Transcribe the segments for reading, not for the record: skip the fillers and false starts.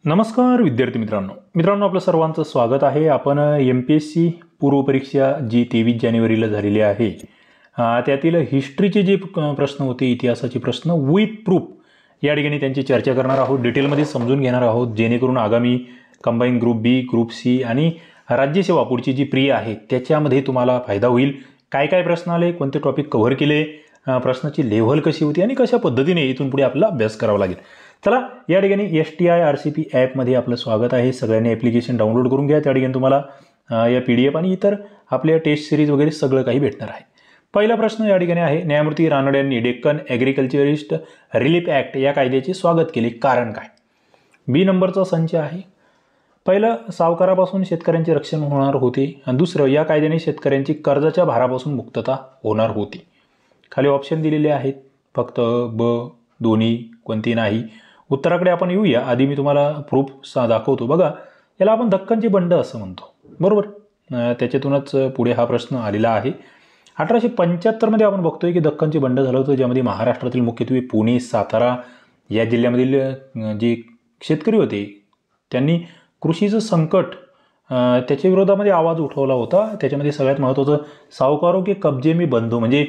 नमस्कार विद्यार्थी मित्रांनो आपलं सर्वांचं स्वागत आहे। आपण MPSC पूर्व परीक्षा जी 23 जानेवारीला झालेली आहे त्यातील हिस्ट्रीचे जे प्रश्न होते, इतिहासाचे प्रश्न विथ प्रूफ या ठिकाणी त्यांची चर्चा करणार आहोत, डिटेलमध्ये समजून घेणार आहोत, जेणेकरून आगामी कंबाईन ग्रुप बी, ग्रुप सी आणि राज्यसेवा पुढची जी प्री आहे त्याच्यामध्ये तुम्हाला फायदा होईल। काय काय प्रश्न आले, कोणते टॉपिक कव्हर केले, प्रश्नाची लेव्हल कशी होती आणि कशा पद्धतीने इथून पुढे आपल्याला अभ्यास करावा लागेल। चला, या ठिकाणी STI RCP ॲपमध्ये आपलं स्वागत आहे। सगळ्यांनी ॲप्लिकेशन डाउनलोड करून घ्या। त्या ठिकाणी तुम्हाला या PDF आणि इतर आपल्या टेस्ट सिरीज वगैरे सगळं काही भेटणार आहे। पहिला प्रश्न या ठिकाणी आहे, न्यायमूर्ती रानडे यांनी डेक्कन ॲग्रिकल्चरिस्ट रिलीफ ॲक्ट या कायद्याचे स्वागत केले, कारण काय? बी नंबरचा संच आहे। पहिलं, सावकारापासून शेतकऱ्यांचे रक्षण होणार होते आणि दुसरं, या कायद्याने शेतकऱ्यांची कर्जाच्या भारापासून मुक्तता होणार होती। खाली ऑप्शन दिलेले आहेत, फक्त ब, दोन्ही, कोणती नाही। उत्तराकडे आपण येऊया। आधी मी तुम्हाला प्रूफ दाखवतो। बघा, याला आपण दक्कनचे बंड असं म्हणतो, बरोबर? त्याच्यातूनच पुढे हा प्रश्न आलेला आहे। 1875 मध्ये आपण बघतोय की दक्कनचे बंड झालं होतं, ज्यामध्ये महाराष्ट्रातील मुख्यत्वे पुणे, सातारा या जिल्ह्यामधील जे शेतकरी होते त्यांनी कृषीचं संकट त्याच्या विरोधामध्ये आवाज उठवला होता। त्याच्यामध्ये सगळ्यात महत्त्वाचं, सावकारों के कब्जे में बंधो, म्हणजे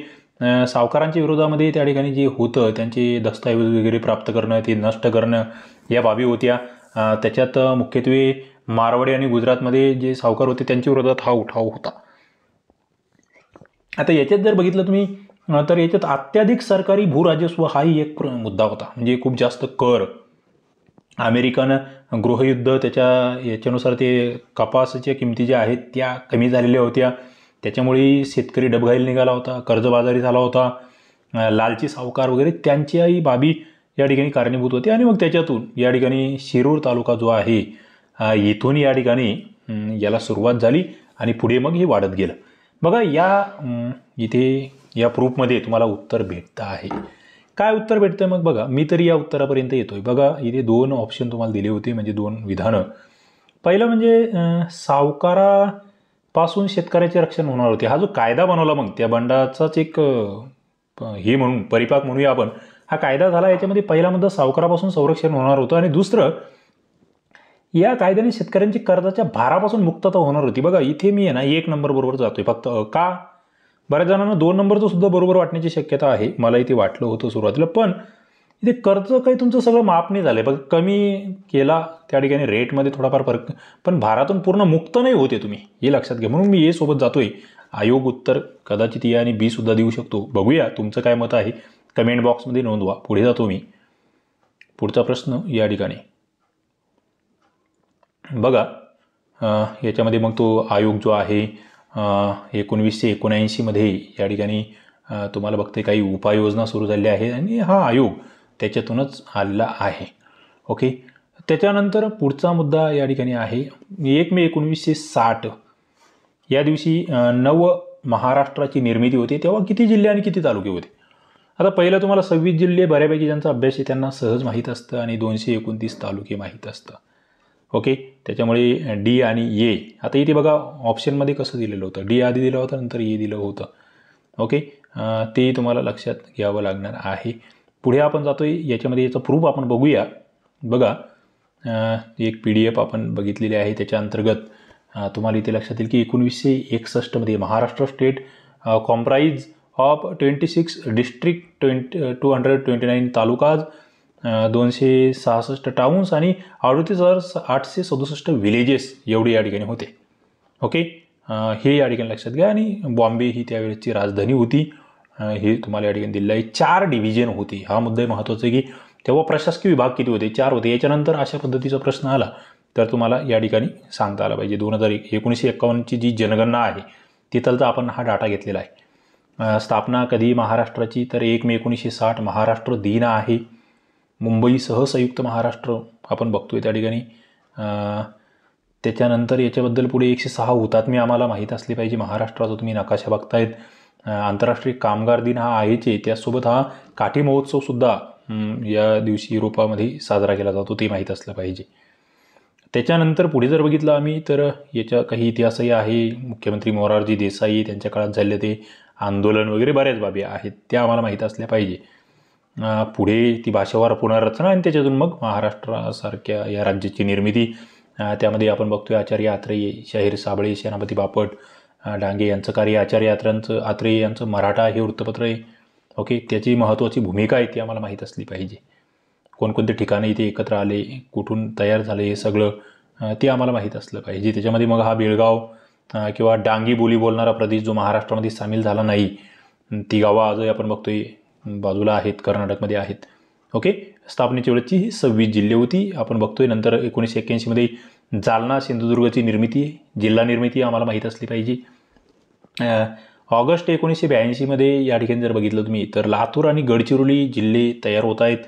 सावकारांच्या विरोधामध्ये त्या ठिकाणी जे होतं त्यांचे दस्तऐवज वगैरे प्राप्त करणं, ते नष्ट करणं या बाबी होत्या। त्याच्यात मुख्यत्वे मारवाडी आणि गुजरातमध्ये जे सावकार होते त्यांच्या विरोधात हा उठाव होता। आता याच्यात जर बघितलं तुम्ही तर याच्यात अत्याधिक सरकारी भूराजस्व हाही एक मुद्दा होता, म्हणजे खूप जास्त कर, अमेरिकन गृहयुद्ध याच्यानुसार ते कपासाच्या किमती ज्या आहेत त्या कमी झालेल्या होत्या, त्याच्यामुळे शेतकरी डबघाईला निघाला होता, कर्जबाजारी झाला होता, लालची सावकार वगैरे त्यांच्याही बाबी या ठिकाणी कारणीभूत होते। आणि मग त्याच्यातून या ठिकाणी शिरूर तालुका जो आहे इथून या ठिकाणी याला सुरुवात झाली आणि पुढे मग हे वाढत गेलं। बघा, इथे या प्रूफमध्ये तुम्हाला उत्तर भेटतं आहे। काय उत्तर भेटतं मग बघा, मी तरी या उत्तरापर्यंत येतोय। बघा, इथे दोन ऑप्शन तुम्हाला दिले होते, म्हणजे दोन विधानं। पहिलं म्हणजे सावकारापासून शेतकऱ्याचे रक्षण होणार होते। हा जो कायदा बनवला मग त्या बंडाचाच एक हे म्हणून परिपाक म्हणूया आपण, हा कायदा झाला। याच्यामध्ये पहिला मुद्दा सावकारापासून संरक्षण होणार होतं आणि दुसरं, या कायद्याने शेतकऱ्यांची कर्जाच्या भारापासून मुक्तता होणार होती। बघा, इथे मी आहे ना 1 नंबर बरोबर जातोय फक्त। का? बऱ्याच जणांना 2 नंबरचं सुद्धा बरोबर वाटण्याची शक्यता आहे, मला इथे वाटलं होतं सुरुवातीला, पण इथे कर्ज काही तुमचं सगळं माफ नाही झालं। बघा, कमी केला त्या ठिकाणी रेटमध्ये थोडाफार फरक, पण भारातून पूर्ण मुक्त नाही होते तुम्ही, हे लक्षात घ्या। म्हणून मी ए सोबत जातोय। आयोग उत्तर कदाचित ए आणि बी सुद्धा देऊ शकतो। बघूया तुमचं काय मत आहे, कमेंट बॉक्समध्ये नोंदवा। पुढे जातो मी। पुढचा प्रश्न या ठिकाणी बघा, याच्यामध्ये मग तो आयोग जो आहे 1979 मध्ये या ठिकाणी तुम्हाला बघते काही उपाययोजना सुरू झालेल्या आहेत आणि हा आयोग त्याच्यातूनच आलेला आहे। ओके, त्याच्यानंतर पुढचा मुद्दा या ठिकाणी आहे 1 मे 1960 या दिवशी नव महाराष्ट्राची निर्मिती होते। तेव्हा किती जिल्हे आणि किती तालुके होते? आता पहिलं तुम्हाला 26 जिल्हे बऱ्यापैकी ज्यांचा अभ्यास आहे त्यांना सहज माहीत असतं आणि 229 तालुके माहीत असतं। ओके, त्याच्यामुळे डी आणि ए, आता इथे बघा ऑप्शनमध्ये कसं दिलेलं होतं, डी आधी दिलं होतं, नंतर ए दिलं होतं। ओके, ते तुम्हाला लक्षात घ्यावं लागणार आहे। पुढे आपण जातोय, याच्यामध्ये याचा प्रूफ आपण बघूया। बघा, एक PDF आपण बघितलेली आहे, त्याच्या अंतर्गत तुम्हाला इथे लक्षात येईल की 1961 मध्ये Maharashtra state comprise of 26 district 229 talukas 266 towns आणि 38,867 विलेजेस एवढे या ठिकाणी होते। ओके, हे या ठिकाणी लक्षात घ्या। आणि बॉम्बे ही त्यावेळेची राजधानी होती, हे तुम्हाला या ठिकाणी दिलेलं आहे। 4 डिव्हिजन होती, हा मुद्दा महत्त्वाचा आहे की तेव्हा प्रशासकीय विभाग किती होते? 4 होते। याच्यानंतर अशा पद्धतीचा प्रश्न आला तर तुम्हाला या ठिकाणी सांगता आला पाहिजे। 1951ची जी जनगणना आहे तिथलचा आपण हा डाटा घेतलेला आहे। स्थापना कधी महाराष्ट्राची? तर 1 मे 1960 महाराष्ट्र दिन आहे। मुंबईसह संयुक्त महाराष्ट्र आपण बघतोय त्या ठिकाणी। त्याच्यानंतर याच्याबद्दल पुढे 106 हुतात्मे आम्हाला माहीत असले पाहिजे। महाराष्ट्राचा तुम्ही नकाशा बघतायत। आंतरराष्ट्रीय कामगार दिन हा आहेच आहे, त्यासोबत हा काठी महोत्सवसुद्धा या दिवशी युरोपामध्ये साजरा केला जातो, ते माहीत असलं पाहिजे। त्याच्यानंतर पुढे जर बघितलं आम्ही तर याच्या काही इतिहासही आहे। मुख्यमंत्री मोरारजी देसाई त्यांच्या काळात झाले ते आंदोलन वगैरे बऱ्याच बाबी आहेत, त्या आम्हाला माहीत असल्या पाहिजे। पुढे ती भाषावार पुनर्रचना आणि त्याच्यातून मग महाराष्ट्रासारख्या या राज्याची निर्मिती. त्यामध्ये आपण बघतोय आचार्य आत्रेय, शाहीर साबळे, सेनापती बापट, डांगे यांचं कार्य, आचार्य आत्रेय यांचं मराठा हे वृत्तपत्र आहे. ओके, त्याची महत्त्वाची भूमिका आहे ती आम्हाला माहीत असली पाहिजे. कोणकोणते ठिकाणी इथे एकत्र आले, कुठून तयार झाले, हे सगळं ते आम्हाला माहीत असलं पाहिजे. त्याच्यामध्ये मग हा बेळगाव किंवा डांगी बोली बोलणारा प्रदेश जो महाराष्ट्रामध्ये सामील झाला नाही, ती गावं आजही आपण बघतोय बाजूला आहेत, कर्नाटकमध्ये आहेत. ओके, स्थापनेच्या वेळेची ही 26 जिल्हे होती आपण बघतोय. नंतर 1981मध्ये जालना सिंधुदुर्गची निर्मिती, जिल्हा निर्मिती आम्हाला माहीत असली पाहिजे. ऑगस्ट 1982मध्ये या ठिकाणी जर बघितलं तुम्ही तर लातूर आणि गडचिरोली जिल्हे तयार होत आहेत.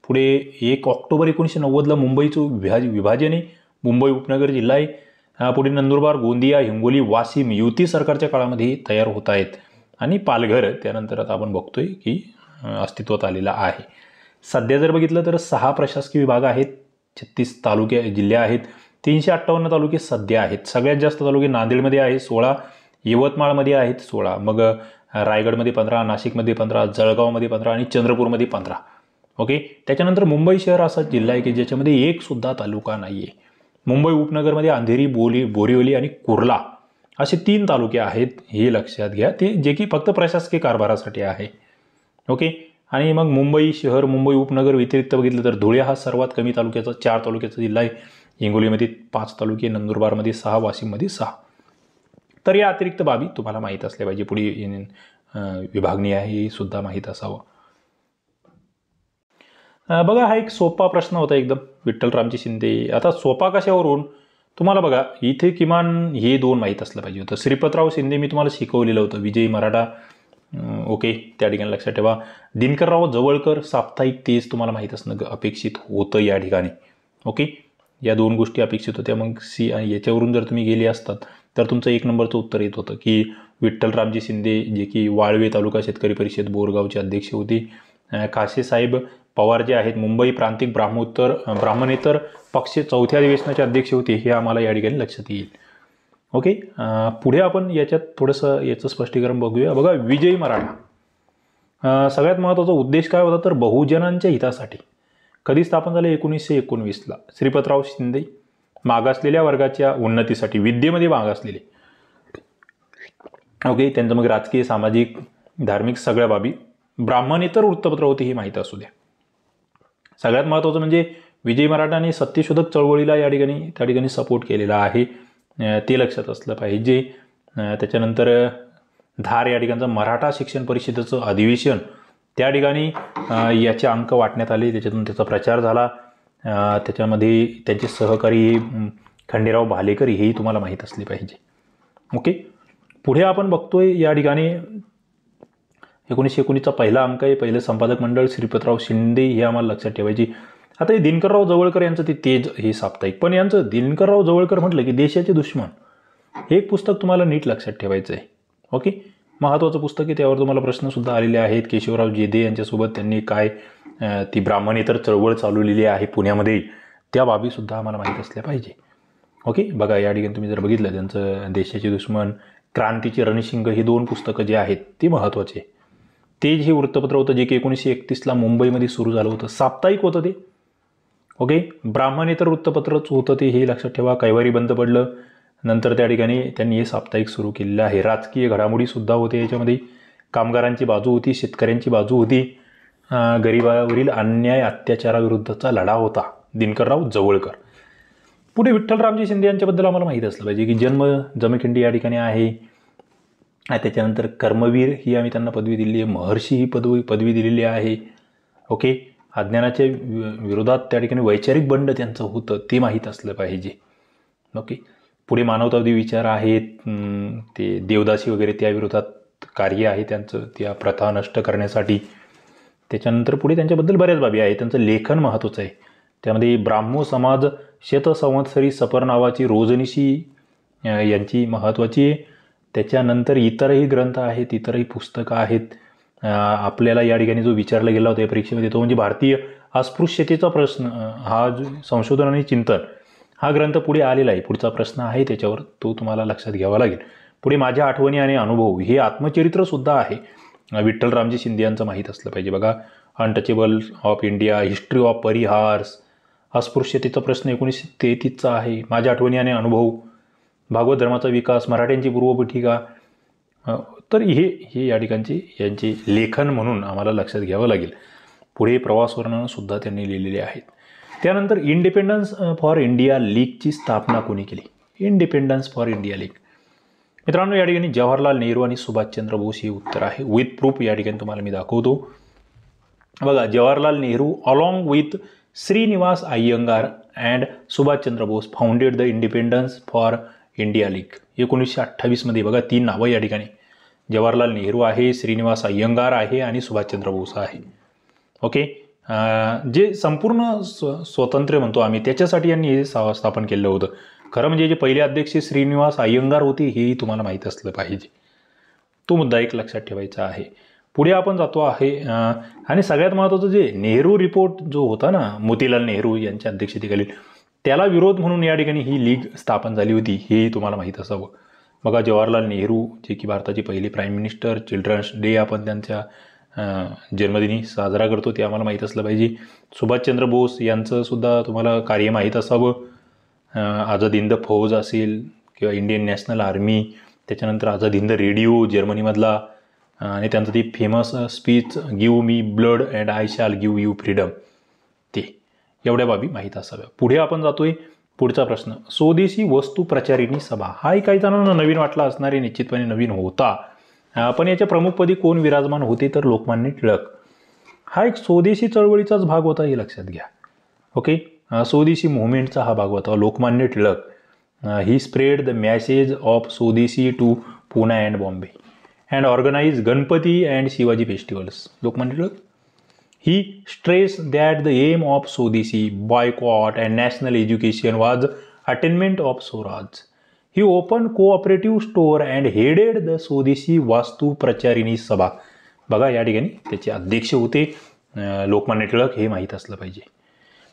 पुढे 1 ऑक्टोबर 1990ला मुंबईचं विभाजन आहे, मुंबई उपनगर जिल्हा आहे. पुढे नंदुरबार, गोंदिया, हिंगोली, वाशिम युती सरकारच्या काळामध्ये तयार होत आहेत. आणि पालघर त्यानंतर आता आपण बघतोय की अस्तित्वात आलेला आहे. सध्या जर बघितलं तर 6 प्रशासकीय विभाग आहेत, 36 तालुके जिल्हे आहेत, 358 तालुके सध्या आहेत. सगळ्यात जास्त तालुके नांदेडमध्ये आहे 16, यवतमाळमध्ये आहेत 16, मग रायगडमध्ये 15, नाशिकमध्ये 15, जळगावमध्ये 15 आणि चंद्रपूरमध्ये 15. ओके, त्याच्यानंतर मुंबई शहर असा जिल्हा आहे की ज्याच्यामध्ये एक सुद्धा तालुका नाही आहे. मुंबई उपनगरमध्ये अंधेरी, बोरिवली आणि कुर्ला असे 3 तालुके आहेत, हे लक्षात घ्या, ते जे की फक्त प्रशासकीय कारभारासाठी आहे. ओके, आणि मग मुंबई शहर, मुंबई उपनगर व्यतिरिक्त बघितलं तर धुळे हा सर्वात कमी तालुक्याचा 4 तालुक्याचा जिल्हा आहे. हिंगोलीमध्ये 5 तालुके, नंदुरबारमध्ये 6, वाशिममध्ये 6. तर या अतिरिक्त बाबी तुम्हाला माहीत असल्या पाहिजे. पुढे विभागणी आहे हे सुद्धा माहीत असावं. बघा, हा एक सोपा प्रश्न होता एकदम, विठ्ठलरामजी शिंदे. आता सोपा कशावरून तुम्हाला बघा, इथे किमान हे 2 माहीत असलं पाहिजे होतं. श्रीपतराव शिंदे मी तुम्हाला शिकवलेलं होतं, विजयी मराठा. ओके, त्या ठिकाणी लक्षात ठेवा. दिनकरराव जवळकर साप्ताहिक, तेच तुम्हाला माहीत असणं अपेक्षित होतं या ठिकाणी. ओके, या 2 गोष्टी अपेक्षित होत्या. मग आणि याच्यावरून जर तुम्ही गेले असतात तर तुमचं 1 नंबरचं उत्तर येत होतं की विठ्ठलरामजी शिंदे जे की वाळवे तालुका शेतकरी परिषद बोरगावचे अध्यक्ष होते. काशेसाहेब पवार जे आहेत मुंबई प्रांतिक ब्राह्मणेतर पक्ष 4थ्या अधिवेशनाचे अध्यक्ष होते, हे आम्हाला या ठिकाणी लक्षात येईल. ओके, पुढे आपण याच्यात थोडंसं याचं स्पष्टीकरण बघूया. बघा, विजयी मराठा सगळ्यात महत्त्वाचा उद्देश काय होता तर बहुजनांच्या हितासाठी. कधी स्थापन झाले? 1919ला. श्रीपतराव शिंदे मागासलेल्या वर्गाच्या उन्नतीसाठी, विद्येमध्ये मागासलेले. ओके, त्यांचं मग राजकीय, सामाजिक, धार्मिक सगळ्या बाबी. ब्राह्मणेतर वृत्तपत्र होते हे माहीत असू द्या. सगळ्यात महत्त्वाचं म्हणजे विजयी मराठाने सत्यशोधक चळवळीला त्या ठिकाणी सपोर्ट केलेला आहे, ते लक्षात असलं पाहिजे. त्याच्यानंतर धार या ठिकाणचं मराठा शिक्षण परिषदेचं अधिवेशन, त्या ठिकाणी याचे अंक वाटण्यात आले, त्याच्यातून त्याचा प्रचार झाला. त्याच्यामध्ये त्यांचे सहकारी खंडेराव भालेकर हेही तुम्हाला माहीत असले पाहिजे. ओके, पुढे आपण बघतोय या ठिकाणी 1919चा पहिला अंक आहे, पहिलं संपादक मंडळ श्रीपतराव शिंदे, हे आम्हाला लक्षात ठेवायची. आता हे दिनकरराव जवळकर यांचं ते तेज हे साप्ताहिक, पण यांचं दिनकरराव जवळकर म्हटलं की देशाचे दुश्मन, हे एक पुस्तक तुम्हाला नीट लक्षात ठेवायचं आहे. ओके, महत्त्वाचं पुस्तक आहे, त्यावर तुम्हाला प्रश्नसुद्धा आलेले आहेत. केशवराव जेदे यांच्यासोबत त्यांनी काय ती ब्राह्मणेतर चळवळ चालवलेली आहे पुण्यामध्ये, त्या बाबीसुद्धा आम्हाला माहीत असल्या पाहिजे. ओके, बघा, या ठिकाणी तुम्ही जर बघितलं त्यांचं देशाचे दुश्मन, क्रांतीचे रणशिंग, ही 2 पुस्तकं जे आहेत ते महत्त्वाचे. तेज हे वृत्तपत्र होतं जे की 1931ला मुंबईमध्ये सुरू झालं होतं, साप्ताहिक होतं ते. ओके, ब्राह्मणेतर वृत्तपत्रच होतं ते, हे लक्षात ठेवा. कैवारी बंद पडलं, नंतर त्या ठिकाणी त्यांनी हे साप्ताहिक सुरू केलेलं आहे. राजकीय घडामोडीसुद्धा होते याच्यामध्ये. कामगारांची बाजू होती, शेतकऱ्यांची बाजू होती, गरिबावरील अन्याय अत्याचाराविरुद्धचा लढा होता. दिनकरराव जवळकर. पुढे विठ्ठलरामजी शिंदे यांच्याबद्दल आम्हाला माहीत असलं पाहिजे की जन्म जमखिंडी या ठिकाणी आहे. त्याच्यानंतर कर्मवीर ही आम्ही त्यांना पदवी दिलेली आहे, महर्षी ही पदवी दिलेली आहे. ओके, अज्ञानाच्या विरोधात त्या ठिकाणी वैचारिक बंड त्यांचं होतं, ते माहीत असलं पाहिजे. ओके, पुढे मानवतावादी विचार आहेत, ते देवदासी वगैरे त्याविरोधात कार्य आहे त्यांचं, त्या प्रथा नष्ट करण्यासाठी. त्याच्यानंतर पुढे त्यांच्याबद्दल बऱ्याच बाबी आहेत. त्यांचं लेखन महत्त्वाचं आहे. त्यामध्ये ब्राह्मो समाज, शतसंवत्सरी सफर नावाची रोजनिशी यांची महत्त्वाची आहे. त्याच्यानंतर इतरही ग्रंथ आहेत, इतरही पुस्तकं आहेत. आपल्याला या ठिकाणी जो विचारला गेला होता या परीक्षेमध्ये तो म्हणजे भारतीय अस्पृश्यतेचा प्रश्न, हा जो संशोधन आणि चिंतन हा ग्रंथ पुढे आलेला आहे. पुढचा प्रश्न आहे त्याच्यावर, तो तुम्हाला लक्षात घ्यावा लागेल. पुढे माझ्या आठवणी आणि अनुभव हे आत्मचरित्रसुद्धा आहे, विठ्ठलरामजी शिंदे यांचं माहीत असलं पाहिजे. बघा, untouchable of India, history of pariahs, अस्पृश्यतेचा प्रश्न 1933चा आहे, माझ्या आठवणी आणि अनुभव, भागवत धर्माचा विकास, मराठ्यांची पूर्वपीठिका. तर हे या ठिकाणचे यांचे लेखन म्हणून आम्हाला लक्षात घ्यावं लागेल. पुढे प्रवास वर्णनसुद्धा त्यांनी लिहिलेले आहेत. त्यानंतर इंडिपेंडन्स फॉर इंडिया लीगची स्थापना कोणी केली? Independence for India league. मित्रांनो, या ठिकाणी जवाहरलाल नेहरू आणि सुभाषचंद्र बोस हे उत्तर आहे. विथ प्रूफ या ठिकाणी तुम्हाला मी दाखवतो. बघा, Jawaharlal Nehru along with Srinivasa Iyengar and Subhas Chandra Bose founded the independence for India league. 1928 बघा 3 नावं या ठिकाणी. जवाहरलाल नेहरू आहे, श्रीनिवास अय्यंगार आहे आणि सुभाषचंद्र बोस आहे. ओके. जे संपूर्ण स्वातंत्र्य म्हणतो आम्ही त्याच्यासाठी यांनी हे स्थापन केलं होतं. खरं म्हणजे जे पहिले अध्यक्ष श्रीनिवास अय्यंगार होते हेही तुम्हाला माहीत असलं पाहिजे. तो मुद्दा एक लक्षात ठेवायचा आहे. पुढे आपण जातो आहे आणि सगळ्यात महत्त्वाचं जे नेहरू रिपोर्ट जो होता ना, मोतीलाल नेहरू यांच्या अध्यक्षतेखाली, त्याला विरोध म्हणून या ठिकाणी ही लीग स्थापन झाली होती, हेही तुम्हाला माहीत असावं. बघा, जवाहरलाल नेहरू जे की भारताचे पहिले प्राईम मिनिस्टर, चिल्ड्रन्स डे आपण त्यांच्या जन्मदिनी साजरा करतो ते आम्हाला माहीत असलं पाहिजे. सुभाषचंद्र बोस यांचं सुद्धा तुम्हाला कार्य माहीत असावं. आझाद हिंद फौज असेल किंवा इंडियन नॅशनल आर्मी, त्याच्यानंतर आझाद हिंद रेडिओ जर्मनीमधला, आणि त्यांचं ती famous speech give me blood and I shall give you freedom, ते एवढ्या बाबी माहीत असाव्या. पुढे आपण जातोय. पुढचा प्रश्न, स्वदेशी वस्तू प्रचारिणी सभा. हाही काही जणांना नवीन वाटला असणारे, निश्चितपणे नवीन होता. पण याच्या प्रमुखपदी कोण विराजमान होते? तर लोकमान्य टिळक. हा एक स्वदेशी चळवळीचाच भाग होता, हे लक्षात घ्या. ओके. स्वदेशी मुव्हमेंटचा हा भाग होता. Lokmanya Tilak he spread the message of swadeshi to Pune and Bombay and organize Ganpati and Shivaji festivals. Lokmanya Tilak he stress that the aim of swadeshi boycott and national education was attainment of swaraj. He open cooperative store and headed the Swadeshi Vastu प्रचारिणी सभा. बघा, या ठिकाणी त्याचे अध्यक्ष होते लोकमान्य टिळक, हे माहीत असलं पाहिजे.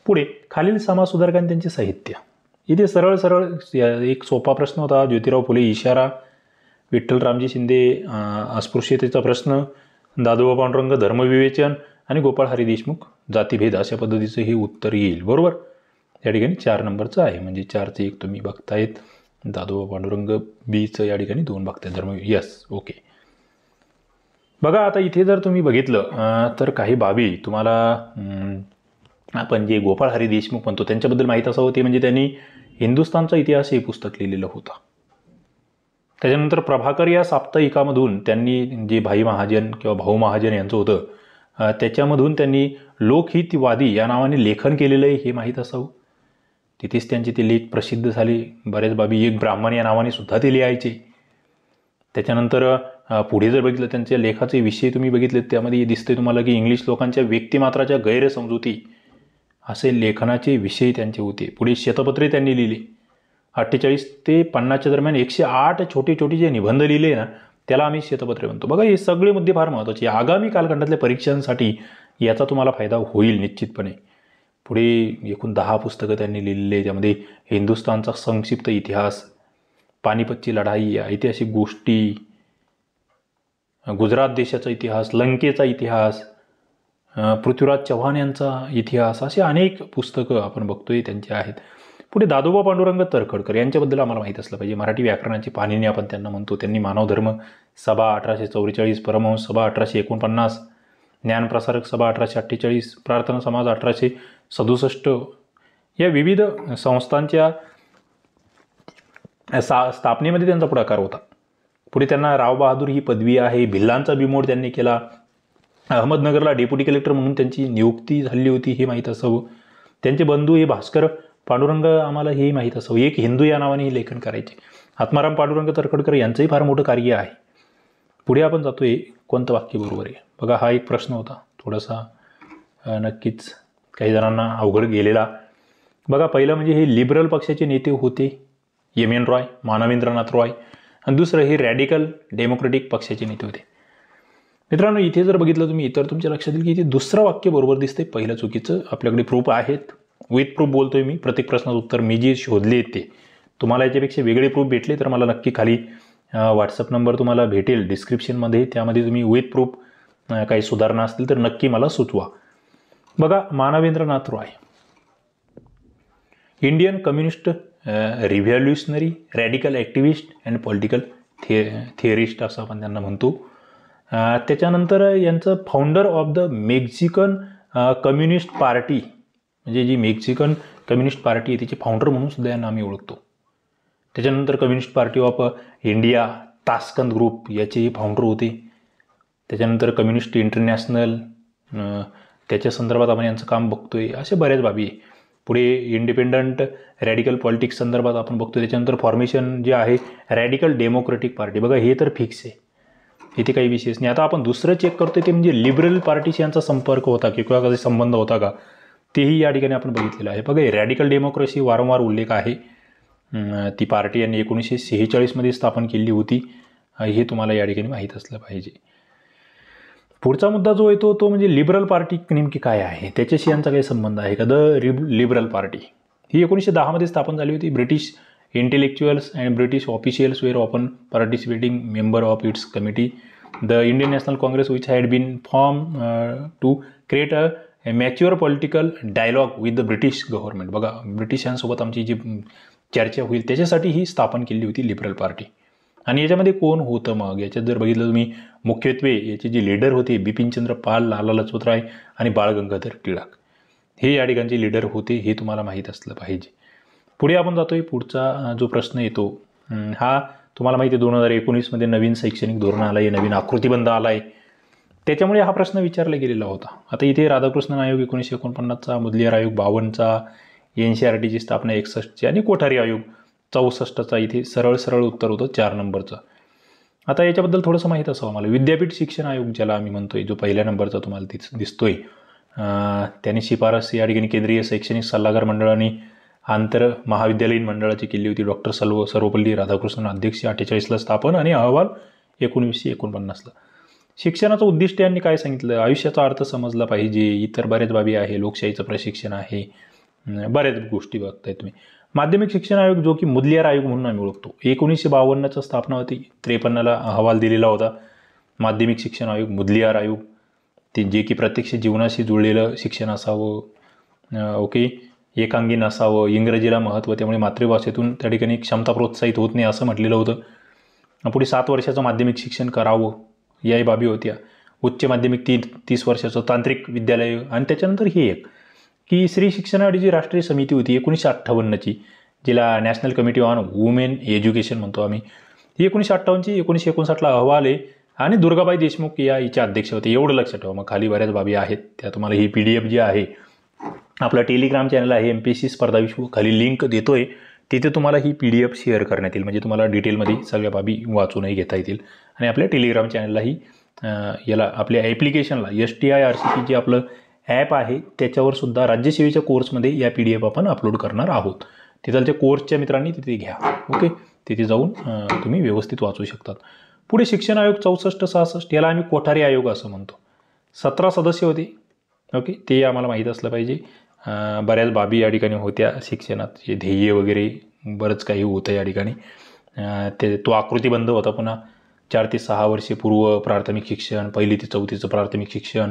पुढे खालील समाजसुधारकांनी त्यांचे साहित्य. इथे सरळ सरळ एक सोपा प्रश्न होता. ज्योतिराव फुले इशारा, विठ्ठलरामजी शिंदे अस्पृश्यतेचा प्रश्न, दादोबा पांडुरंग धर्मविवेचन आणि गोपाळ हरी देशमुख जातीभेद, अशा पद्धतीचं हे उत्तर येईल. बरोबर. या ठिकाणी 4 नंबरचं आहे, म्हणजे 4चे 1 तुम्ही बघतायत. दादोबा पांडुरंग, बीचं या ठिकाणी 2 बघतायत. यस. ओके. बघा, आता इथे जर तुम्ही बघितलं तर काही बाबी तुम्हाला आपण जे गोपाळ हरी देशमुख म्हणतो त्यांच्याबद्दल माहीत असावं. ते म्हणजे त्यांनी हिंदुस्थानचा इतिहास हे पुस्तक लिहिलेलं होतं. त्याच्यानंतर प्रभाकर या साप्ताहिकामधून त्यांनी जे भाई महाजन किंवा भाऊ महाजन यांचं होतं त्याच्यामधून त्यांनी लोकहितवादी या नावाने लेखन केलेलं आहे, हे माहीत असावं. तिथेच त्यांचे ते लेख प्रसिद्ध झाले. बऱ्याच बाबी एक ब्राह्मण या नावाने सुद्धा ते लिहायचे. त्याच्यानंतर पुढे जर बघितलं त्यांच्या लेखाचे विषय तुम्ही बघितले, त्यामध्ये दिसते तुम्हाला की इंग्लिश लोकांच्या व्यक्तिमात्राच्या गैरसमजुती असे लेखनाचे विषय त्यांचे होते. पुढे शतपत्रे त्यांनी लिहिली. 48 ते 50च्या दरम्यान 108 छोटे छोटे जे निबंध लिहिले ना, त्याला आम्ही शतपत्रे म्हणतो. बघा, हे सगळे मुद्दे फार महत्त्वाचे. आगामी कालखंडातल्या परीक्षांसाठी याचा तुम्हाला फायदा होईल निश्चितपणे. पुढे एकूण 10 पुस्तकं त्यांनी लिहिलेली. त्यामध्ये हिंदुस्थानचा संक्षिप्त इतिहास, पानिपतची लढाई, ऐतिहासिक गोष्टी, गुजरात देशाचा इतिहास, लंकेचा इतिहास, पृथ्वीराज चव्हाण यांचा इतिहास, असे अनेक पुस्तकं आपण बघतोय त्यांचे आहेत. पुढे दादोबा पांडुरंग तरखडकर यांच्याबद्दल आम्हाला माहीत असलं पाहिजे. मराठी व्याकरणाची पाणिनी आपण त्यांना म्हणतो. त्यांनी मानवधर्म सभा 1844, परमहंस सभा 1849, ज्ञानप्रसारक सभा 1848, प्रार्थना समाज 1867 या विविध संस्थांच्या स्थापनेमध्ये त्यांचा पुढाकार होता. पुढे त्यांना राव बहादूर ही पदवी आहे. भिल्लांचा बिमोड त्यांनी केला. अहमदनगरला डेप्युटी कलेक्टर म्हणून त्यांची नियुक्ती झाली होती, हे माहीत असावं. त्यांचे बंधू हे भास्कर पांडुरंग आम्हाला हे माहीत असावं. एक हिंदू या नावाने हे लेखन करायचे. आत्माराम पांडुरंग तरखडकर यांचंही फार मोठं कार्य आहे. पुढे आपण जातोय, कोणतं वाक्य बरोबर आहे? बघा, हा एक प्रश्न होता, थोडासा नक्कीच काही जणांना अवघड गेलेला. बघा, पहिलं म्हणजे हे लिबरल पक्षाचे नेते होते एम.एन. रॉय, मानवेंद्रनाथ रॉय, आणि दुसरं हे रॅडिकल डेमोक्रेटिक पक्षाचे नेते होते. मित्रांनो, इथे जर बघितलं तुम्ही तर तुमच्या लक्षात येईल की इथे दुसरं वाक्य बरोबर दिसते, पहिलं चुकीचं. आपल्याकडे प्रूफ आहेत, विथ प्रूफ बोलतोय मी. प्रत्येक प्रश्नाचं उत्तर मी जे शोधले ते. तुम्हाला याच्यापेक्षा वेगळे प्रूफ भेटले तर मला नक्की खाली व्हॉट्सअप नंबर तुम्हाला भेटेल डिस्क्रिप्शनमध्ये, त्यामध्ये तुम्ही विथ प्रूफ काही सुधारणा असतील तर नक्की मला सुचवा. बघा, Manabendranath Roy, Indian communist revolutionary radical activist and political theorist असं आपण त्यांना म्हणतो. त्याच्यानंतर यांचं founder of the Mexican communist party, म्हणजे जी मेक्सिकन कम्युनिस्ट पार्टी आहे तिचे फाउंडर म्हणून सुद्धा यांना आम्ही ओळखतो. त्याच्यानंतर communist party of India, तास्कंद group याचे फाउंडर होते. त्याच्यानंतर कम्युनिस्ट इंटरनॅशनल, त्याच्या संदर्भात आपण यांचं काम बघतोय. असे बऱ्याच बाबी आहे. पुढे इंडिपेंडंट रॅडिकल पॉलिटिक्स संदर्भात आपण बघतो. त्याच्यानंतर फॉर्मेशन जे आहे रॅडिकल डेमोक्रेटिक पार्टी. बघा, हे तर फिक्स आहे, इथे काही विशेष नाही. आता आपण दुसरं चेक करतोय ते म्हणजे लिबरल पार्टीशी यांचा संपर्क होता किंवा कधी संबंध होता का, तेही या ठिकाणी आपण बघितलेलं आहे. बघा, रॅडिकल डेमोक्रेसी वारंवार उल्लेख आहे. ती पार्टी यांनी 1946 स्थापन केली होती. हे तुम्हाला या ठिकाणी माहीत असलं पाहिजे. पुढचा मुद्दा जो येतो तो म्हणजे लिबरल पार्टी नेमकी काय आहे, त्याच्याशी यांचा काही संबंध आहे का. द लिबरल पार्टी ही 1910 स्थापन झाली होती. British intellectuals and British officials were often participating member of its committee. The Indian National Congress which had been form to create a mature political dialogue with the British government. बघा, ब्रिटिशांसोबत आमची जी चर्चा होईल त्याच्यासाठी ही स्थापन केली होती लिबरल पार्टी. आणि याच्यामध्ये कोण होतं मग, याच्यात जर बघितलं तुम्ही, मुख्यत्वे याचे जे लीडर होते बिपिनचंद्र पाल, लाला लजपत राय आणि बाळ गंगाधर टिळक, हे या ठिकाणचे लीडर होते. हे तुम्हाला माहीत असलं पाहिजे. पुढे आपण जातोय. पुढचा जो प्रश्न येतो हा तुम्हाला माहिती आहे 2019 नवीन शैक्षणिक धोरण आलं आहे, नवीन आकृतीबंध आला आहे. त्याच्यामुळे हा प्रश्न विचारला गेलेला होता. आता इथे राधाकृष्णन आयोग 1949चा, मुदलियार आयोग 52चा, NCERTची स्थापना 61ची आणि कोठारी आयोग 64चा इथे सरळ उत्तर होतं 4 नंबरचं. आता याच्याबद्दल थोडंसं माहीत असावं मला. विद्यापीठ शिक्षण आयोग ज्याला आम्ही म्हणतोय, जो पहिल्या नंबरचा तुम्हाला दिसतोय, त्यांनी शिफारस या ठिकाणी केंद्रीय शैक्षणिक सल्लागार मंडळ आणि आंतर महाविद्यालयीन मंडळाची केली होती. डॉक्टर सर्वपल्ली राधाकृष्णन अध्यक्ष 48ला स्थापन आणि अहवाल 1949ला. शिक्षणाचं उद्दिष्ट यांनी काय सांगितलं, आयुष्याचा अर्थ समजला पाहिजे, इतर बऱ्याच बाबी आहे, लोकशाहीचं प्रशिक्षण आहे, बऱ्याच गोष्टी बघताय तुम्ही. माध्यमिक शिक्षण आयोग जो की मुदलियार आयोग म्हणून आम्ही ओळखतो, 1952चा स्थापना होती. 53ला अहवाल दिलेला होता. माध्यमिक शिक्षण आयोग, मुदलियार आयोग, ते जे की प्रत्यक्ष जीवनाशी जुळलेलं शिक्षण असावं, ओके, एकांगी नसावं, इंग्रजीला महत्त्व, त्यामुळे मातृभाषेतून त्या ठिकाणी क्षमता प्रोत्साहित होत नाही असं म्हटलेलं होतं. पुढे 7 वर्षाचं माध्यमिक शिक्षण करावं, याही बाबी होत्या. उच्च माध्यमिक 30 वर्षाचं तांत्रिक विद्यालय. आणि त्याच्यानंतर हे एक की स्त्री शिक्षणाची राष्ट्रीय समिती होती 1958ची, जिला national committee on women education म्हणतो आम्ही. ही 1958ची 1959ला अहवाल आहे आणि दुर्गाबाई देशमुख या हिच्या अध्यक्ष होते. एवढं लक्षात ठेवा. मग खाली बऱ्याच बाबी आहेत त्या तुम्हाला ही PDF जी आहे आपला टेलिग्राम चॅनल आहे MPSC स्पर्धा विश्व, खाली लिंक देतोय, तिथे तुम्हाला ही PDF शेअर करण्यात येईल. म्हणजे तुम्हाला डिटेलमध्ये सगळ्या बाबी वाचूनही घेता येतील. आणि आपल्या टेलिग्राम चॅनललाही याला आपल्या ॲप्लिकेशनला STIRCP जे आपलं ॲप आहे त्याच्यावर सुद्धा राज्यसेवेच्या कोर्समध्ये या PDF आपण अपलोड करणार आहोत. तिथलच्या कोर्सच्या मित्रांनी तिथे घ्या. ओके, तिथे जाऊन तुम्ही व्यवस्थित वाचू शकतात. पुढे शिक्षण आयोग 64-66, याला आम्ही कोठारी आयोग असं म्हणतो. 17 सदस्य होते. ओके, ते आम्हाला माहीत असलं पाहिजे. बऱ्याच बाबी या ठिकाणी होत्या शिक्षणात, जे ध्येय वगैरे बरंच काही होतं या ठिकाणी. तो आकृतीबंध होता. पुन्हा 4 ते 6 वर्षे पूर्व प्राथमिक शिक्षण, 1ली ते 4थीचं प्राथमिक शिक्षण,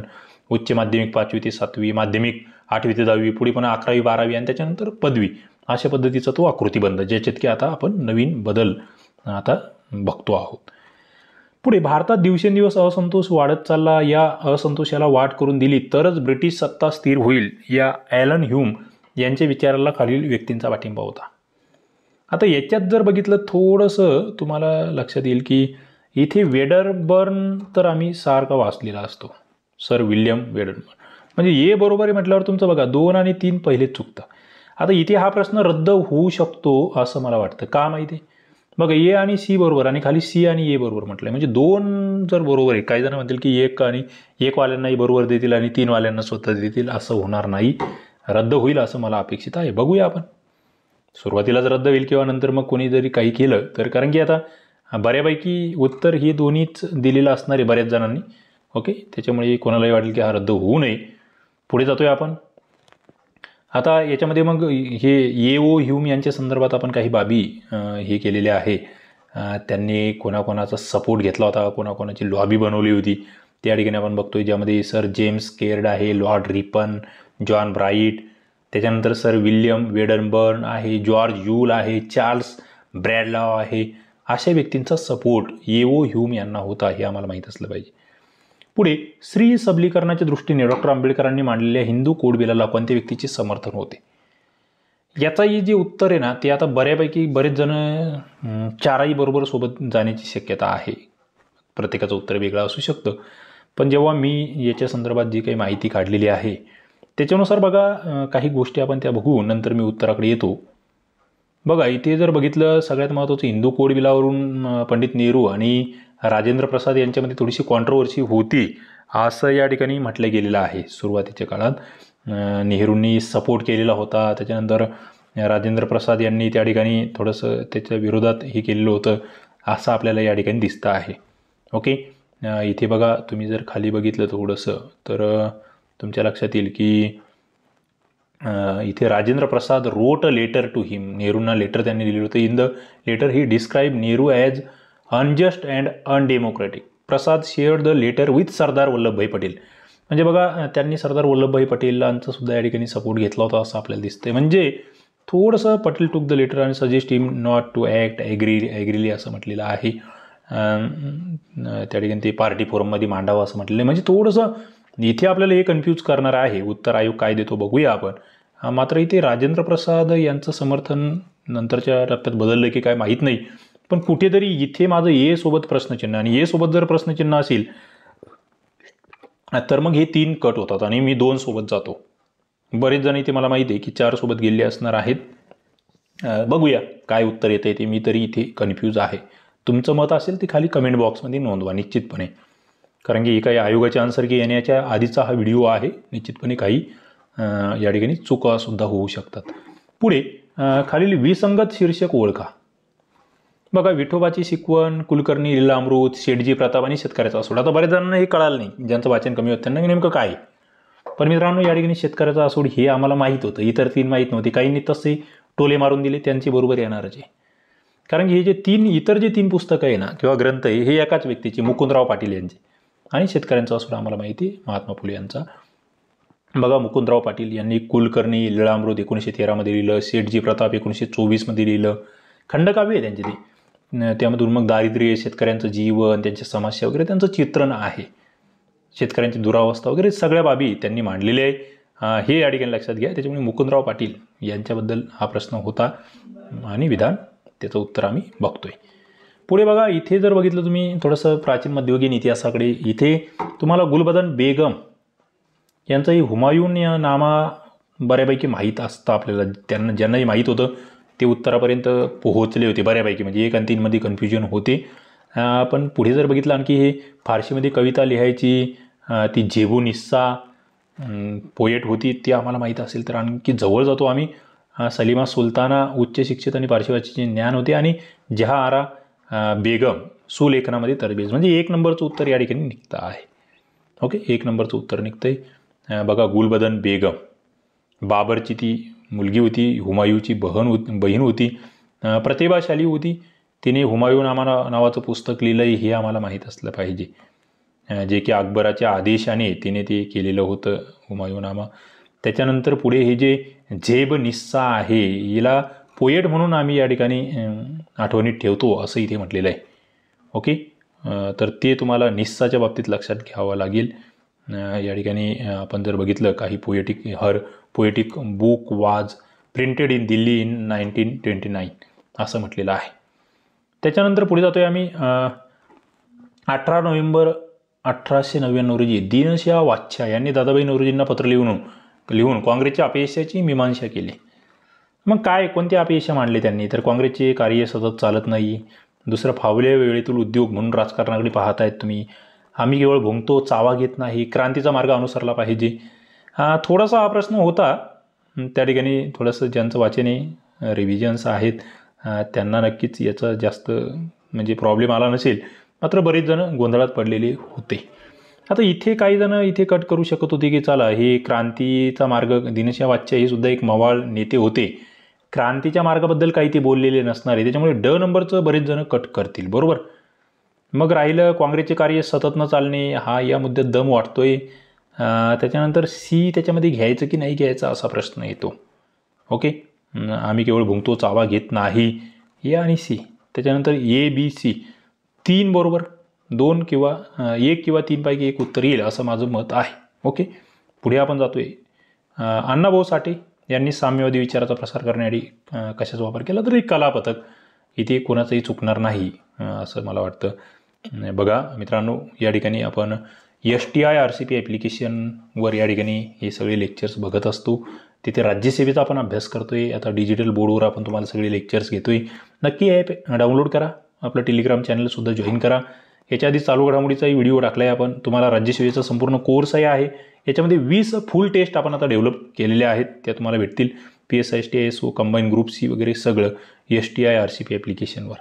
उच्च माध्यमिक 5वी ते 7वी, माध्यमिक 8वी ते 10वी, पुढे पुन्हा 11वी 12वी आणि त्याच्यानंतर पदवी, अशा पद्धतीचा तो आकृतीबंध, ज्याच्यात की आता आपण नवीन बदल आता बघतो आहोत. पुढे भारतात दिवसेंदिवस असंतोष वाढत चालला. या असंतोषाला वाट करून दिली तरच ब्रिटिश सत्ता स्थिर होईल, या ॲलन ह्यूम यांच्या विचाराला खालील व्यक्तींचा पाठिंबा होता. आता याच्यात जर बघितलं थोडंसं तुम्हाला लक्षात येईल की इथे वेडरबर्न तर आम्ही सारखा वाचलेला असतो, सर विल्यम वेडरबर्न. म्हणजे ए बरोबर आहे म्हटल्यावर तुमचं बघा 2 आणि 3 पहिलेच चुकतं. आता इथे हा प्रश्न रद्द होऊ शकतो असं मला वाटतं. का माहिती आहे बघा, ए आणि सी बरोबर आणि खाली सी आणि ए बरोबर म्हटलं, म्हणजे 2 जर बरोबर आहे, काही जण म्हणतील की 1 आणि 1 वाल्यांनाही बरोबर देतील आणि 3 वाल्यांना स्वतः देतील, असं होणार नाही. रद्द होईल असं मला अपेक्षित आहे. बघूया आपण. सुरुवातीलाच रद्द होईल किंवा नंतर मग कोणी जरी काही केलं तर, कारण की आता बऱ्यापैकी उत्तर हे दोन्हीच दिलेलं असणार आहे बऱ्याच जणांनी. ओके, त्याच्यामुळे कोणालाही वाटेल की हा रद्द होऊ नये. पुढे जातोय आपण. आता याच्यामध्ये मग हे A.O. ह्यूम यांच्या संदर्भात आपण काही बाबी हे केलेल्या आहे. त्यांनी कोणाकोणाचा सपोर्ट घेतला होता, कोणाकोणाची लॉबी बनवली होती, त्या ठिकाणी आपण बघतोय, ज्यामध्ये सर जेम्स केर्ड आहे, लॉर्ड रिपन, जॉन ब्राईट, त्याच्यानंतर सर विल्यम वेडनबर्न आहे, जॉर्ज यूल आहे, चार्ल्स ब्रॅडलॉ आहे. अशा व्यक्तींचा सपोर्ट येवो ह्यूम यांना होता, हे आम्हाला माहीत असलं पाहिजे. पुढे स्त्री सबलीकरणाच्या दृष्टीने डॉक्टर आंबेडकरांनी मांडलेल्या हिंदू कोड बिलाला कोणत्या व्यक्तीचे समर्थन होते? याचाही जे उत्तर आहे ना, ते आता बऱ्यापैकी बरेच जण चारही बरोबर सोबत जाण्याची शक्यता आहे. प्रत्येकाचं उत्तर वेगळं असू शकतं, पण जेव्हा मी याच्या संदर्भात जी काही माहिती काढलेली आहे त्याच्यानुसार बघा, काही गोष्टी आपण त्या बघू, नंतर मी उत्तराकडे येतो. बघा, इथे जर बघितलं, सगळ्यात महत्त्वाचं हिंदू कोड बिलावरून पंडित नेहरू आणि राजेंद्र प्रसाद यांच्यामध्ये थोडीशी कॉन्ट्रोवर्सी होती, असं या ठिकाणी म्हटलं गेलेलं आहे. सुरुवातीच्या काळात नेहरूंनी सपोर्ट केलेला होता, त्याच्यानंतर राजेंद्र प्रसाद यांनी त्या ठिकाणी थोडंसं त्याच्या विरोधात हे केलेलं होतं, असं आपल्याला या ठिकाणी दिसतं आहे. ओके, इथे बघा, तुम्ही जर खाली बघितलं थोडंसं तर तुमच्या लक्षात येईल की इथे Rajendra Prasad wrote a letter to him, नेहरूंना लेटर त्यांनी लिहिलं होतं. In the letter he describe Nehru as unjust and undemocratic. Prasad shared the letter with Sardar Vallabhbhai Patel. म्हणजे बघा, त्यांनी सरदार वल्लभभाई पटेलांचा सुद्धा या ठिकाणी सपोर्ट घेतला होता असं आपल्याला दिसतंय. म्हणजे थोडंसं पटेल टूक द लेटर आणि suggest him not to act angrily असं म्हटलेलं आहे. त्या ठिकाणी ते पार्टी फोरममध्ये मांडावं असं म्हटलेलं आहे. म्हणजे थोडंसं इथे आपल्याला हे कन्फ्यूज करणार आहे. उत्तर आयोग काय देतो बघूया आपण. मात्र इथे राजेंद्र प्रसाद यांचं समर्थन नंतरच्या टप्प्यात बदललं की काय माहीत नाही, पण कुठेतरी इथे माझं ए सोबत प्रश्नचिन्ह, आणि ए सोबत जर प्रश्नचिन्ह असेल तर मग हे 3 कट होतात आणि मी 2 सोबत जातो. बरेच जण इथे मला माहिती आहे की 4 सोबत गेलेले असणार आहेत. बघूया काय उत्तर येतं ते. मी तरी इथे कन्फ्यूज आहे. तुमचं मत असेल ते खाली कमेंट बॉक्समध्ये नोंदवा निश्चितपणे, कारण की काही आयोगाच्या आन्सर की येण्याच्या आधीचा हा व्हिडिओ आहे. निश्चितपणे काही या ठिकाणी चुकासुद्धा होऊ शकतात. पुढे खालील विसंगत शीर्षक ओळखा. बघा, विठोबाची शिकवण, कुलकर्णी लीलामृत, शेठजी प्रताप आणि शेतकऱ्याचा आसूड. आता बऱ्याच जणांना हे कळालं नाही, ज्यांचं वाचन कमी होतं त्यांना नेमकं काय. पण मित्रांनो, या ठिकाणी शेतकऱ्याचा आसूड हे आम्हाला माहीत होतं, इतर 3 माहीत नव्हते. काहींनी तसे टोले मारून दिले, त्यांची बरोबर येणारच आहे. कारण की हे जे इतर जे 3 पुस्तकं आहे ना किंवा ग्रंथ आहे, हे एकाच व्यक्तीचे, मुकुंदराव पाटील यांचे. आणि शेतकऱ्यांचा आसूड आम्हाला माहिती आहे, महात्मा फुले यांचा. बघा, मुकुंदराव पाटील यांनी कुलकर्णी लीलामृत 1913मध्ये लिहिलं, शेठजी प्रताप 1924मध्ये लिहिलं. खंडकाव्य आहे त्यांचे ते. त्यामधून मग दारिद्र्य, शेतकऱ्यांचं जीवन, त्यांच्या समस्या वगैरे त्यांचं चित्रण आहे. शेतकऱ्यांची दुरावस्था वगैरे सगळ्या बाबी त्यांनी मांडलेल्या आहे. हे या ठिकाणी लक्षात घ्या. त्याच्यामुळे मुकुंदराव पाटील यांच्याबद्दल हा प्रश्न होता आणि विधान, त्याचं उत्तर आम्ही बघतोय. पुढे बघा, इथे जर बघितलं तुम्ही थोडंसं प्राचीन मध्ययुगीन इतिहासाकडे, इथे तुम्हाला गुलबदन बेगम यांचंही हुमायून या नामा बऱ्यापैकी माहीत असतं आपल्याला. ज्यांनाही माहीत होतं ते उत्तरापर्यंत पोहोचले होते बऱ्यापैकी. म्हणजे 1 आणि 3 मध्ये कन्फ्युजन होते. पण पुढे जर बघितलं आणखी, हे फारसीमध्ये कविता लिहायची, ती जेबुनिस्सा पोएट होती, ती आम्हाला माहीत असेल तर आणखी जवळ जातो आम्ही. सलीमा सुलताना उच्च शिक्षित आणि पारशी भाषेचे ज्ञान होते, आणि जहाआरा बेगम सुलेखनामध्ये तरबेज. म्हणजे 1 नंबरचं उत्तर या ठिकाणी निघतं आहे. ओके, 1 नंबरचं उत्तर निघतंय. बघा, गुलबदन बेगम बाबरची ती मुलगी होती, हुमायूची बहीण होती, प्रतिभाशाली होती. तिने हुमायूनामा नावाचं पुस्तक लिहिलं आहे, हे आम्हाला माहीत असलं पाहिजे. जे की अकबराच्या आदेशाने तिने ते केलेलं होतं, हुमायूनामा. त्याच्यानंतर पुढे हे जे झेब निस्सा आहे, हिला पोएट म्हणून आम्ही या ठिकाणी आठवणीत ठेवतो असं इथे म्हटलेलं आहे. ओके, तर ते तुम्हाला निस्साच्या बाबतीत लक्षात घ्यावं लागेल. या ठिकाणी आपण जर बघितलं, काही पोएटिक बुक वाज प्रिंटेड इन दिल्ली इन 1929 असं म्हटलेलं आहे. त्याच्यानंतर पुढे जातोय आम्ही. 18 नोव्हेंबर 1899 रोजी दीनशा वाच्छा यांनी दादाभाई नौरोजींना पत्र लिहून काँग्रेसच्या अपयशाची मीमांसा केली. मग काय, कोणते अपयश मांडले त्यांनी? तर काँग्रेसचे कार्य सतत चालत नाही, दुसरं फावल्या वेळेतील उद्योग म्हणून राजकारणाकडे पाहतायत तुम्ही, आम्ही केवळ भुंकतो, चावा घेत नाही, क्रांतीचा मार्ग अनुसरला पाहिजे. थोडासा हा प्रश्न होता त्या ठिकाणी. थोडंसं ज्यांचं वाचने रिव्हिजन्स आहेत त्यांना नक्कीच याचा जास्त म्हणजे प्रॉब्लेम आला नसेल, मात्र बरेच जण गोंधळात पडलेले होते. आता इथे काही जण इथे कट करू शकत होते की चला, हे क्रांतीचा मार्ग, दीनशा वाच्छा हे सुद्धा एक मवाळ नेते होते, क्रांतीच्या मार्गाबद्दल काही ते बोललेले नसणार आहे, त्याच्यामुळे ड नंबरचं बरेच जण कट करतील. बरोबर, मग राहिलं काँग्रेसचे कार्य सतत न चालणे, हा या मुद्द्यात दम वाटतोय. त्याच्यानंतर सी, त्याच्यामध्ये घ्यायचं की नाही घ्यायचं असा प्रश्न येतो. ओके, आम्ही केवळ भुंकतो, चावा घेत नाही, ए आणि सी. त्याच्यानंतर ए बी सी 3 बरोबर, 2 किंवा 1 किंवा 3 पैकी एक उत्तर येईल असं माझं मत आहे. ओके, पुढे आपण जातोय. अण्णाभाऊ साठे यांनी साम्यवादी विचाराचा प्रसार करण्यासाठी कशाचा वापर केला, तर एक कलापथक. इथे कोणाचंही चुकणार नाही असं मला वाटतं. बघा मित्रांनो, या ठिकाणी आपण STI-RCP ॲप्लिकेशनवर या ठिकाणी हे सगळे लेक्चर्स बघत असतो. तिथे राज्यसेवेचा आपण अभ्यास करतोय. आता डिजिटल बोर्डवर आपण तुम्हाला सगळे लेक्चर्स घेतोय. नक्की ॲप डाउनलोड करा, आपलं टेलिग्राम चॅनलसुद्धा जॉईन करा. याच्या आधी चालू घडामोडीचाही व्हिडिओ टाकला आहे आपण. तुम्हाला राज्यसेवेचा संपूर्ण कोर्सही आहे. याच्यामध्ये 20 फुल टेस्ट आपण आता डेव्हलप केलेल्या आहेत, त्या तुम्हाला भेटतील. PSI, STI, combine group C वगैरे सगळं STI-RCP ॲप्लिकेशनवर.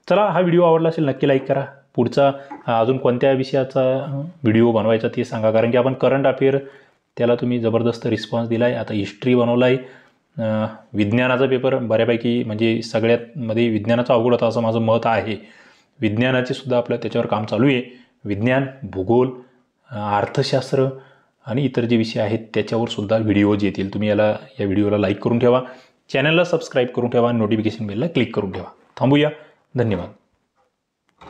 चला, हा व्हिडिओ आवडला असेल नक्की लाईक करा. पुढचा अजून कोणत्या विषयाचा व्हिडिओ बनवायचा ते सांगा, कारण की आपण करंट अफेअर त्याला तुम्ही जबरदस्त रिस्पॉन्स दिला आहे. आता हिस्ट्री बनवला आहे. विज्ञानाचा पेपर बऱ्यापैकी म्हणजे सगळ्यातमध्ये विज्ञानाचा अवघड होता असं माझं मत आहे. विज्ञानाचे सुद्धा आपलं त्याच्यावर काम चालू आहे. विज्ञान, भूगोल, अर्थशास्त्र आणि इतर जे विषय आहेत त्याच्यावर सुद्धा व्हिडिओज येतील. तुम्ही या व्हिडिओला लाईक करून ठेवा, चॅनलला सबस्क्राईब करून ठेवा, नोटिफिकेशन बेलला क्लिक करून ठेवा. थांबूया. धन्यवाद.